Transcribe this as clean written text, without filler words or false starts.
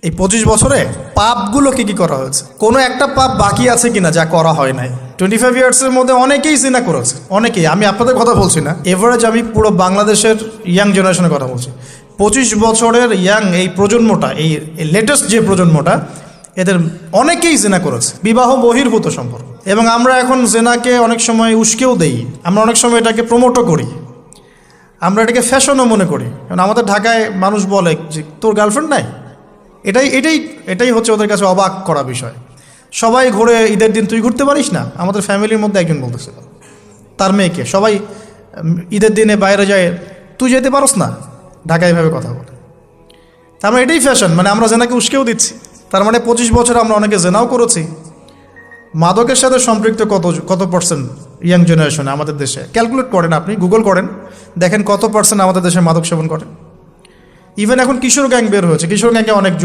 এই 25 বছরে পাপগুলো কি করা হয়েছে, কোনো একটা পাপ বাকি আছে কিনা যা করা হয় নাই? 25 ইয়ার্সের মধ্যে অনেকেই জিনা করেছে, অনেকেই। আমি আপনাদের কথা বলছি না, এভারেজ আমি পুরো বাংলাদেশের ইয়াং জেনারেশনের কথা বলছি। 25 বছরের ইয়াং এই প্রজন্মটা, এই লেটেস্ট যে প্রজন্মটা, এদের অনেকেই জেনা করেছে, বিবাহ বহির্ভূত সম্পর্ক। এবং আমরা এখন জেনাকে অনেক সময় উস্কেও দেই, আমরা অনেক সময় এটাকে প্রমোটও করি, আমরা এটাকে ফ্যাশনও মনে করি। কারণ আমাদের ঢাকায় মানুষ বলে যে তোর গার্লফ্রেন্ড নাই, এটাই হচ্ছে ওদের কাছে অবাক করা বিষয়। সবাই ঘুরে, ঈদের দিন তুই ঘুরতে পারিস না? আমাদের ফ্যামিলির মধ্যে একজন বলতেছিল তার মেয়েকে, সবাই ঈদের দিনে বাইরে যায়, তুই যেতে পারস না? ঢাকায় এভাবে কথা বলে। তার মানে এটাই ফ্যাশন, মানে আমরা জেনাকে উস্কেও দিচ্ছি। তার মানে 25 বছর আমরা অনেকে জেনাও করেছি। মাদকের সাথে সম্পৃক্ত কত পার্সেন্ট ইয়াং জেনারেশনে আমাদের দেশে? ক্যালকুলেট করেন, আপনি গুগল করেন, দেখেন কত পার্সেন্ট আমাদের দেশে মাদক সেবন করেন। ইভেন এখন কিশোর গ্যাং বের হয়েছে, কিশোর গ্যাংয়ে অনেক